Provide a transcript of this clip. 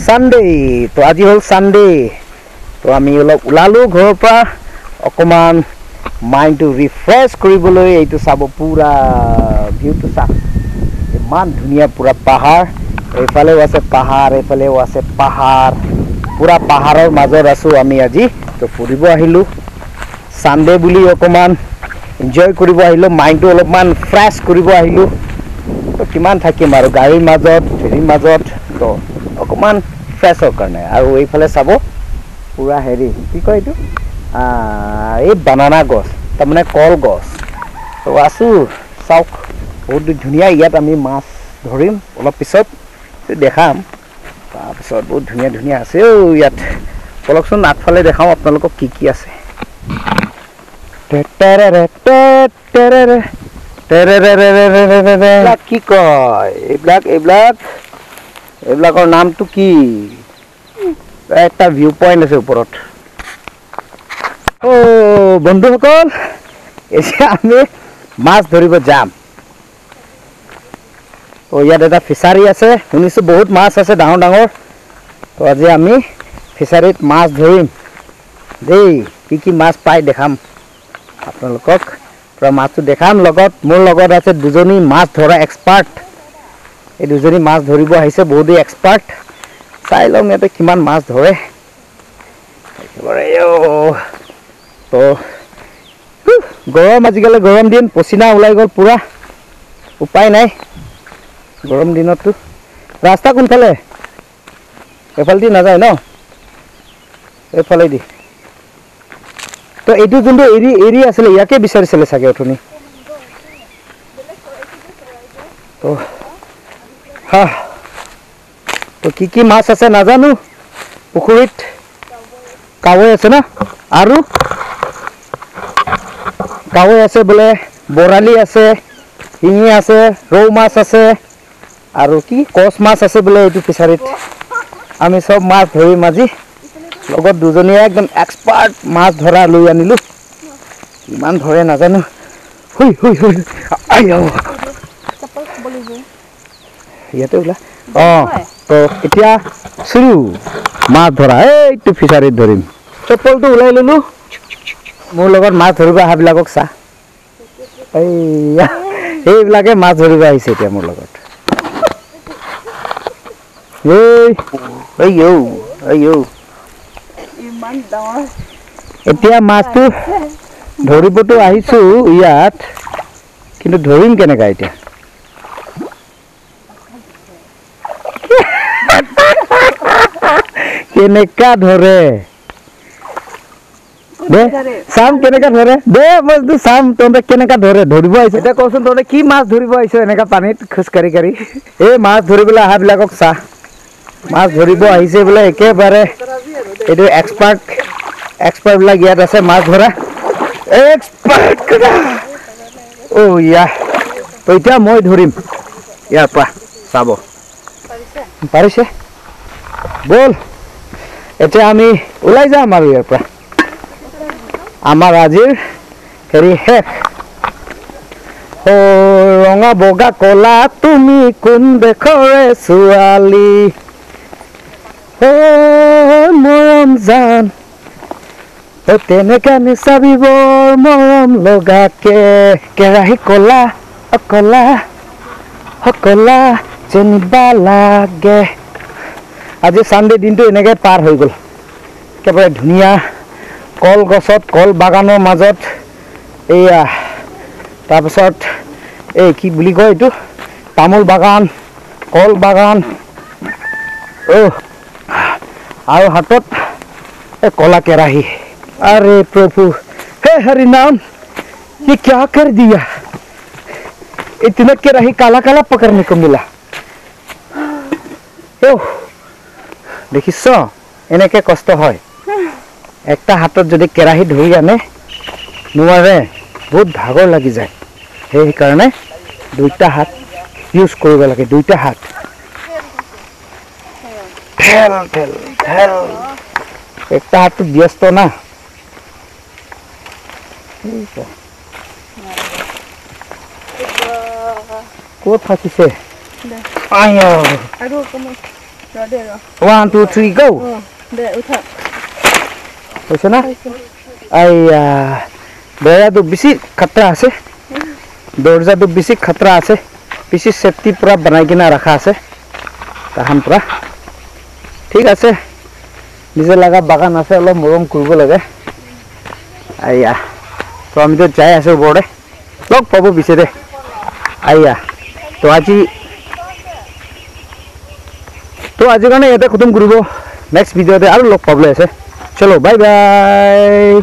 Sunday তো আজি হল Sunday তো আমি অলপ ওলালো ঘৰৰ পৰা অকমান মাইন্ডটো ৰিফ্ৰেছ কৰিবলৈ এইটো চাব পুৰা ভিউটো চাওক ইমান ধুনীয়া পুৰা পাহাৰ এইফালেও আছে পাহাৰ পুৰা পাহাৰৰ মাজত আছো আমি আজি তো ফুৰিব আহিলো সানডে বুলি অকমান এনজয় কৰিব আহিলো মাইন্ডটো অলপমান ফ্ৰেছ কৰিব আহিলো তো কিমান থাকিম আৰু গাড়ীৰ মাজত ফেৰীৰ মাজত তো অকমান ফ্ৰেছৰ কাৰণে আৰু এইফালে চাব পুৰা হেৰি কি কয় এইটো এই বানানা গছ তাৰমানে কল গছ তো আছো চাওক বহুত ধুনীয়া ইয়াত আমি মাছ ধৰিম অলপ পিছত দেখাম তাৰপিছত বহুত ধুনীয়া আছে ইয়াত পলকচোন আগফালে দেখাম আপোনালোকক কি আছে কি কয় এইবিলাকৰ নামটো কি একটা ভিউ পয়েন্ট আছে ওপৰত ও বন্ধুসকল এতিয়া আমি মাছ ধৰিব যাম তো ইয়াত এটা ফিচাৰী আছে শুনিছো বহুত মাছ আছে ডাঙৰ তো আজি আমি ফিচাৰীত মাছ ধৰিম দেই কি মাছ পাই দেখাম আপোনালোকক পুৰা মাছটো দেখাম লগত মোৰ লগত আছে দুজনী মাছ ধৰা এক্সপাৰ্ট এই দুজনী মাছ ধৰিব আহিছে বহুত এক্সপাৰ্ট চাই লওঁ ইয়াতে কিমান মাছ ধৰে তো গৰম আজিকালি গৰম দিন পচিনা ওলাই গ'ল পুৰা উপায় নাই গৰম দিনতো ৰাস্তা কোনফালে এফালেদি নাযায় ন এইফালেদি তো এইটো যোনটো এৰি আছিলে ইয়াকে বিচাৰিছিলে চাগে অথনি তো তো কি মাছ আছে নাজানো পুখুৰীত কাৱৈ আছে না আৰু কাৱৈ আছে বোলে বৰালি আছে শিঙি আছে ৰৌ মাছ আছে আৰু কি কচ মাছ আছে বোলে এইটো ফিচাৰীত আমি সব মাছ ধৰিম আজি লগত দুজনীয়ে একদম এক্সপাৰ্ট মাছ ধৰা লৈ আনিলো ইমান ধৰে নাজানো হুই ইয়াতে ওলা তো এতিয়া শুৰু মাছ ধৰা এইটো ফিচাৰীত ধৰিম চপ্পলটো ওলাই ললো মোৰ লগত মাছ ধৰিব অহাবিলাকক চা এইবিলাকে মাছ ধৰিব আহিছে এতিয়া মোৰ লগত এতিয়া মাছটো ধৰিবতো আহিছো ইয়াত কিন্তু ধৰিম কেনেকা এতিয়া কেনেকা ধৰে দে চাম কেনেকা ধৰে দে বস্তু চাম তহঁতে কেনেকা ধৰে ধৰিব আহিছে এতিয়া কচোন তহঁতে কি মাছ ধৰিব আহিছে এনেকা পানীত খোজকাঢ়ি এই মাছ ধৰিবলৈ অহাবিলাকক চা মাছ ধৰিব আহিছে বোলে একেবাৰে এইটো এক্সপাৰ্ট বিলাক ইয়াত আছে মাছ ধৰা এক্সপাৰ্ট তো এতিয়া মই ধৰিম ইয়াৰ পৰা চাব পাৰিছে বল এতিয়া আমি ওলাই যাম আৰু ইয়াৰ পৰা আমাৰ আজিৰ হেৰি শেষ ৰঙা বগা কলা তুমি কোন দেশৰে ছোৱালী মৰম জান তেনেকা নিচাবি বৰ মৰম লগাকে কেৰাহী কলা কলা যেনিবা লাগে আজি সানডে দিনটো এনেকে পাৰ হৈ গ'ল একেবাৰে ধুনীয়া কলগছত কল বাগানৰ মাজত এয়া তাৰপিছত এই কি বুলি কয় এইটো তামোল বাগান কল বাগান আৰু হাতত কলা কেৰাহী अरे प्रभु हे हरि नाम ये क्या कर दिया इतना केराही काला काला पकड़ने को मिला দেখিছ এনেকে কষ্ট হয় একটা হাতত যদি কেৰাহী ধৰি আনে নোৱাৰে বহুত ভাগৰ লাগি যায় সেই কাৰণে দুইটা হাত ইউজ কৰিব লাগে দুইটা হাত ঠেল একটা হাত ব্যস্ত না ক'ত ফাঁচিছে 1 2 3 go হৈছে না আইয়া বেৰাটো বেছি খতৰা আছে দৰজাটো বেছি খতৰা আছে বেছি সেফটি পুৰা বনাই কিনা ৰাখা আছে তাহান পুৰা ঠিক আছে নিজে লাগা বাগান আছে অলপ মৰম কৰিব লাগে আইয়া তো আমি তো যাই আছো ওপৰতে লগ পাব বিচাৰে আইয়া তো আজি কাৰণে ইয়াতে খতম কৰিব নেক্সট ভিডিঅ'তে আৰু লগ পাবলৈ আছে চলো বাই বাই